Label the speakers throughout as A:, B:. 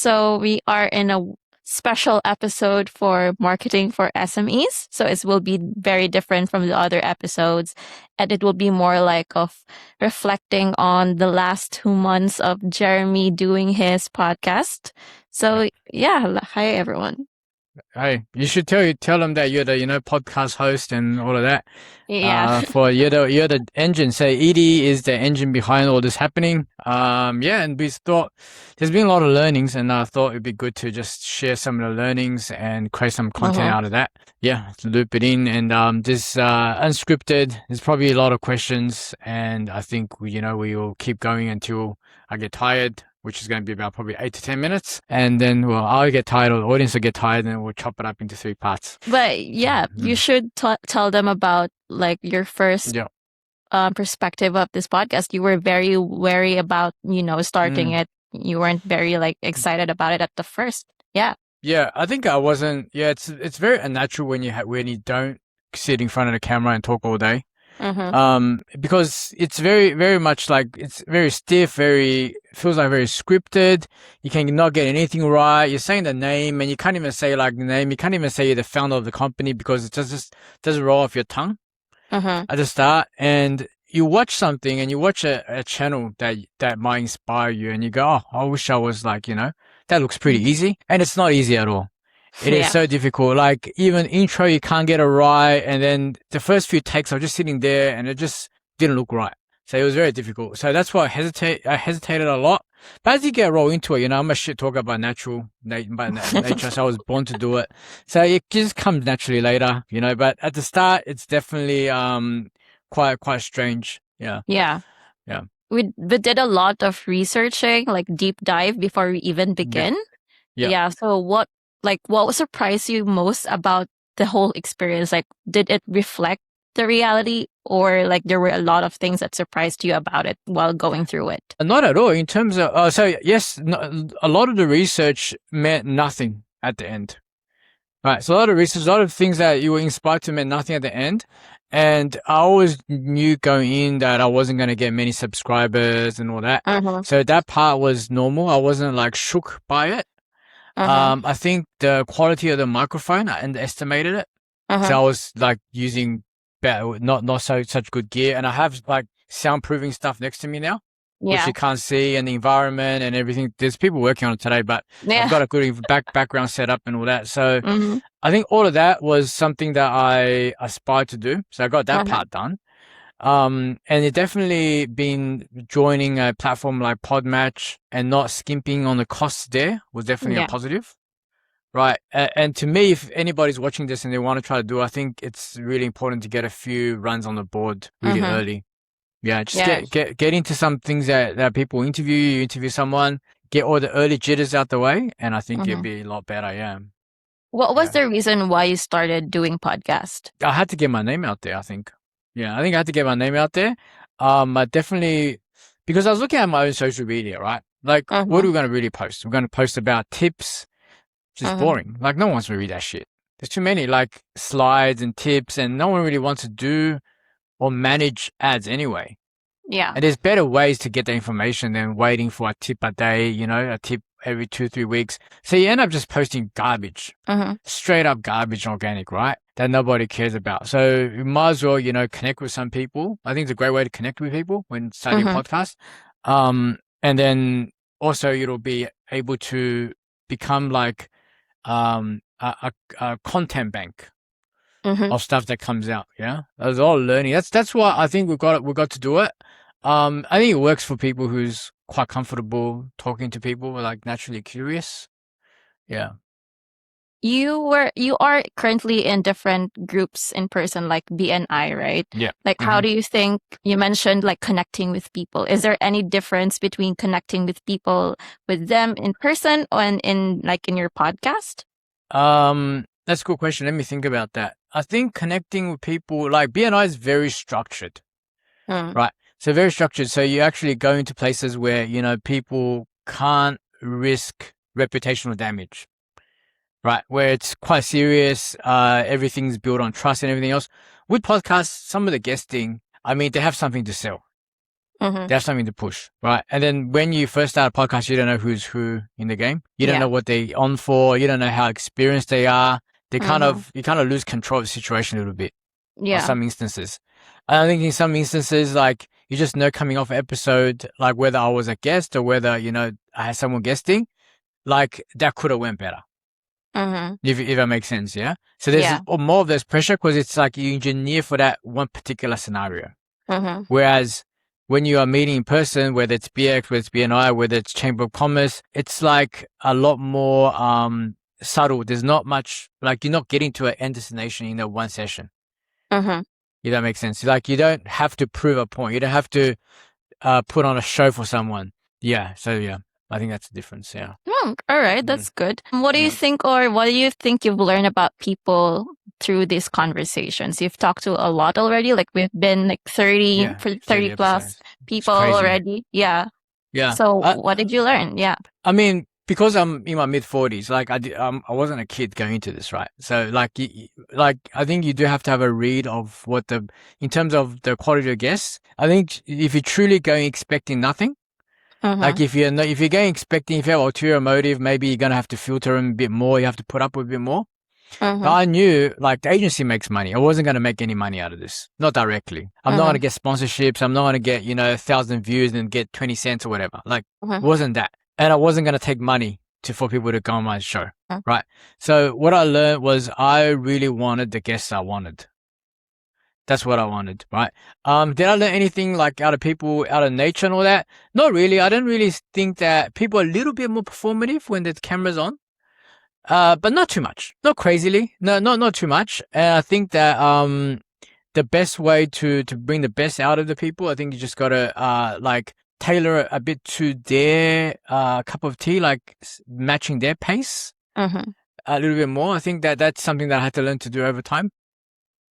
A: So we are in a special episode for marketing for SMEs. So it will be very different from the other episodes, and it will be more like of reflecting on the last 2 months of Jeremy doing his podcast. So yeah, hi everyone.
B: Hey, you should tell them that you're the podcast host and all of that.
A: Yeah.
B: For you're the engine. So Edie is the engine behind all this happening. And we thought there's been a lot of learnings, and I thought it'd be good to just share some of the learnings and create some content out of that. Yeah, to loop it in and this unscripted. There's probably a lot of questions, and I think we will keep going until I get tired, which is going to be about probably 8 to 10 minutes. And then, well, I'll get tired, or the audience will get tired, and we'll chop it up into 3 parts.
A: But yeah, you should tell them about like your first perspective of this podcast. You were very wary about, starting it. You weren't very like excited about it at the first. Yeah.
B: Yeah, I think I wasn't. Yeah, it's very unnatural when you don't sit in front of the camera and talk all day. Because it's very, very much like it's very stiff, feels like very scripted. You can not get anything right. You're saying the name and you can't even say like the name. You can't even say you're the founder of the company because it just doesn't roll off your tongue at the start. And you watch something and you watch a channel that might inspire you and you go, oh, I wish I was like, that looks pretty easy. And it's not easy at all. It is so difficult. Like even intro, you can't get it right. And then the first few takes, I was just sitting there and it just didn't look right. So it was very difficult. So that's why I hesitated a lot. But as you get roll into it, I'm a shit talker about nature. So I was born to do it. So it just comes naturally later, but at the start, it's definitely, quite strange. Yeah.
A: Yeah.
B: Yeah.
A: We did a lot of researching, like deep dive before we even begin. Yeah. So what surprised you most about the whole experience? Like, did it reflect the reality, or like there were a lot of things that surprised you about it while going through it?
B: Not at all. In terms of, a lot of the research meant nothing at the end. Right. So a lot of research, a lot of things that you were inspired to meant nothing at the end. And I always knew going in that I wasn't going to get many subscribers and all that. So that part was normal. I wasn't like shook by it. I think the quality of the microphone, I underestimated it. So I was like using not such good gear, and I have like soundproofing stuff next to me now, which you can't see, and the environment and everything. There's people working on it today, but I've got a good background set up and all that. So I think all of that was something that I aspired to do. So I got that part done. And it definitely been joining a platform like Podmatch and not skimping on the costs there was definitely a positive. Right. And to me, if anybody's watching this and they want to try to do, I think it's really important to get a few runs on the board really early. Yeah. Just get into some things that people interview you, interview someone, get all the early jitters out the way. And I think it'd be a lot better. Yeah.
A: What was the reason why you started doing podcast?
B: I had to get my name out there, I think. Yeah, I think I had to get my name out there. I definitely, because I was looking at my own social media, right? Like, what are we going to really post? We're going to post about tips, which is boring. Like, no one wants to read that shit. There's too many, like, slides and tips, and no one really wants to do or manage ads anyway.
A: Yeah.
B: And there's better ways to get the information than waiting for a tip a day, a tip every 2-3 weeks. So you end up just posting garbage, straight up garbage organic, right? That nobody cares about. So you might as well, connect with some people. I think it's a great way to connect with people when starting a podcast. And then also you'll be able to become like a content bank of stuff that comes out. Yeah, that's all learning. That's why I think we've got to do it. I think it works for people who's quite comfortable talking to people, like naturally curious. Yeah.
A: You are currently in different groups in person, like BNI, right?
B: Yeah.
A: Like, how do you think, you mentioned like connecting with people. Is there any difference between connecting with people with them in person and in your podcast?
B: That's a good question. Let me think about that. I think connecting with people, like BNI is very structured, right? So very structured. So you actually go into places where, people can't risk reputational damage. Right, where it's quite serious, everything's built on trust and everything else. With podcasts, some of the guesting, I mean, they have something to sell.
A: Mm-hmm.
B: They have something to push, right? And then when you first start a podcast, you don't know who's who in the game. You don't
A: Yeah.
B: know what they're on for. You don't know how experienced they are. You kind
A: Mm-hmm.
B: of lose control of the situation a little bit on
A: Yeah.
B: some instances. And I think in some instances, like you just know coming off an episode, like whether I was a guest or whether, you know, I had someone guesting, like that could have went better.
A: Mm-hmm.
B: If that makes sense, yeah? So there's
A: Yeah.
B: more of this pressure because it's like you engineer for that one particular scenario.
A: Mm-hmm.
B: Whereas when you are meeting in person, whether it's BX, whether it's BNI, whether it's Chamber of Commerce, it's like a lot more subtle. There's not much, like you're not getting to an end destination in a one session.
A: Mm-hmm.
B: If that makes sense. Like you don't have to prove a point. You don't have to put on a show for someone. Yeah. So yeah, I think that's the difference. Yeah.
A: Oh, all right, that's good. What do you
B: Yeah.
A: think, or what do you think you've learned about people through these conversations? You've talked to a lot already. Like we've been like 30,
B: Yeah.
A: 30 plus
B: episodes.
A: people
B: crazy.
A: already. Yeah.
B: Yeah.
A: So what did you learn? Yeah.
B: I mean, because I'm in my mid 40s, like I wasn't a kid going into this, right? So like, like I think you do have to have a read of what in terms of the quality of guests. I think if you're truly going expecting nothing,
A: Mm-hmm.
B: like if you're going expecting, if you have ulterior motive, maybe you're gonna have to filter them a bit more. You have to put up with a bit more.
A: Mm-hmm.
B: But I knew like the agency makes money. I wasn't going to make any money out of this. Not directly. I'm not going to get sponsorships. I'm not going to get, 1,000 views and get 20 cents or whatever. Like it wasn't that. And I wasn't going to take money for people to go on my show. Right. So what I learned was I really wanted the guests I wanted. That's what I wanted. Right. Did I learn anything like out of people, out of nature and all that? Not really. I don't really think that people are a little bit more performative when the camera's on. But not too much, not crazily, not too much. And I think that the best way to bring the best out of the people, I think you just gotta like tailor it a bit to their cup of tea, like matching their pace a little bit more. I think that that's something that I had to learn to do over time,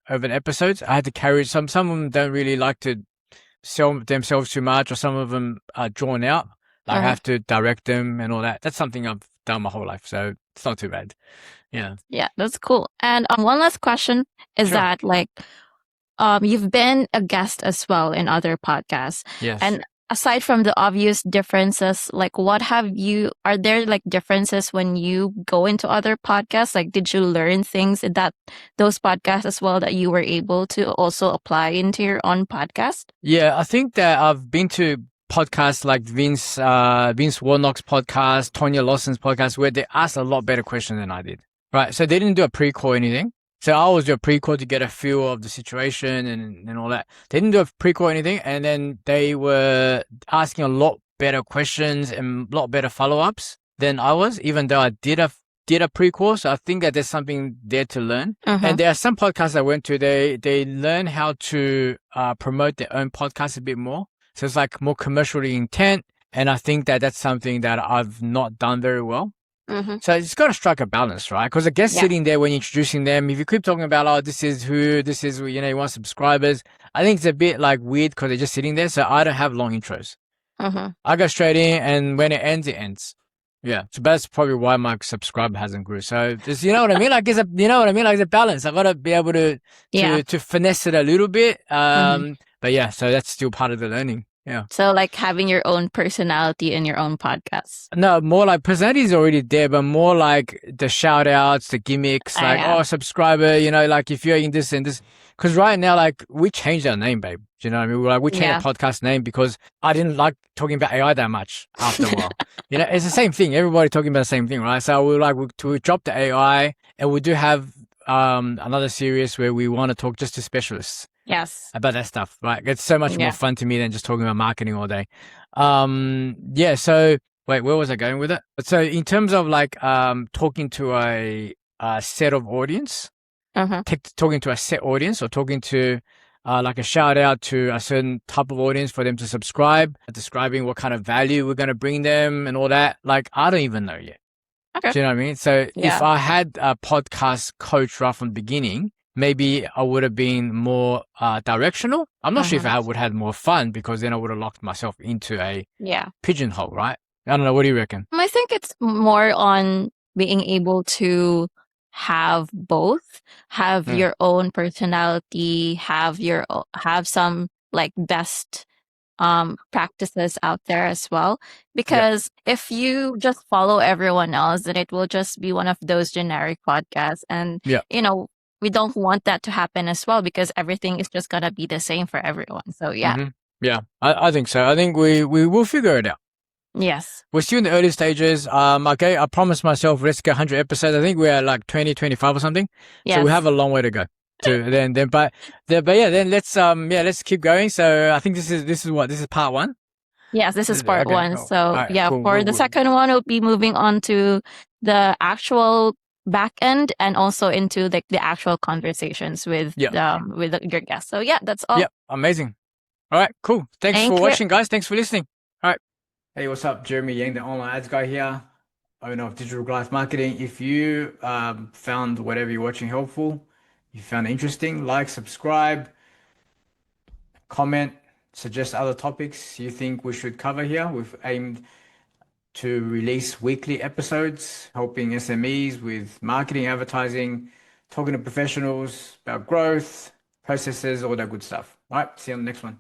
B: over the episodes. I had to carry some of them don't really like to sell themselves too much, or some of them are drawn out. Like I have to direct them and all that. That's something I've done my whole life, so it's not too bad. Yeah.
A: Yeah, that's cool. And one last question is that like, you've been a guest as well in other podcasts.
B: Yes.
A: And aside from the obvious differences, like are there like differences when you go into other podcasts? Like, did you learn things in those podcasts as well that you were able to also apply into your own podcast?
B: Yeah, I think that I've been to podcasts like Vince Warnock's podcast, Tonya Lawson's podcast, where they asked a lot better questions than I did. Right. So they didn't do a pre-call or anything. So I always do a pre-call to get a feel of the situation and all that. They didn't do a pre-call or anything. And then they were asking a lot better questions and a lot better follow-ups than I was, even though I did a pre-call. So I think that there's something there to learn. And there are some podcasts I went to, they learn how to promote their own podcast a bit more. So it's like more commercially intent. And I think that that's something that I've not done very well. So it's got to strike a balance, right? Because a guest sitting there when you're introducing them, if you keep talking about, oh, this is who, you want subscribers, I think it's a bit like weird because they're just sitting there. So I don't have long intros. I go straight in, and when it ends, it ends. Yeah. So that's probably why my subscriber hasn't grew. So just, you know what I mean? Like it's a balance. I got to be able to finesse it a little bit. But yeah, so that's still part of the learning. Yeah.
A: So like having your own personality in your own podcast.
B: No, more like personality is already there, but more like the shout outs, the gimmicks, like, oh, subscriber, like if you're in this and this. Because right now, like, we changed our name, babe. Do you know what I mean? We changed our podcast name because I didn't like talking about AI that much after a while. It's the same thing. Everybody talking about the same thing, right? So we dropped the AI, and we do have another series where we want to talk just to specialists.
A: Yes.
B: About that stuff, right? It's so much more fun to me than just talking about marketing all day. Yeah. So wait, where was I going with it? So in terms of like talking to a set of audience, talking to a set audience, or talking to like a shout out to a certain type of audience for them to subscribe, describing what kind of value we're going to bring them and all that. Like I don't even know yet.
A: Okay.
B: Do you know what I mean? So if I had a podcast coach right from the beginning, maybe I would have been more directional. I'm not sure if I would have had more fun, because then I would have locked myself into a pigeonhole, right? I don't know. What do you reckon?
A: I think it's more on being able to have both, have your own personality, have some like best practices out there as well. Because if you just follow everyone else, then it will just be one of those generic podcasts. And,
B: Yeah.
A: we don't want that to happen as well because everything is just going to be the same for everyone. So, yeah.
B: Mm-hmm. Yeah, I think so. I think we will figure it out.
A: Yes.
B: We're still in the early stages. Okay, I promised myself let's get 100 episodes. I think we're at like 20, 25 or something. So we
A: Yes.
B: have a long way to go. But yeah, then let's keep going. So I think this is part one.
A: Yes, this is part
B: Okay,
A: one.
B: cool. All
A: So,
B: right,
A: yeah,
B: cool.
A: for the second one, we'll be moving on to the actual back end and also into the actual conversations with
B: Yeah.
A: your guests. So, yeah, that's all.
B: Yep, amazing. All right, cool. Thanks
A: Thank
B: for
A: you.
B: watching, guys. Thanks for listening. All right. Hey, what's up? Jeremy Yang, the online ads guy here, owner of Digital Glass Marketing. If you found whatever you're watching helpful, you found it interesting, like, subscribe, comment, suggest other topics you think we should cover here. We've aimed to release weekly episodes, helping SMEs with marketing, advertising, talking to professionals about growth, processes, all that good stuff. All right, see you on the next one.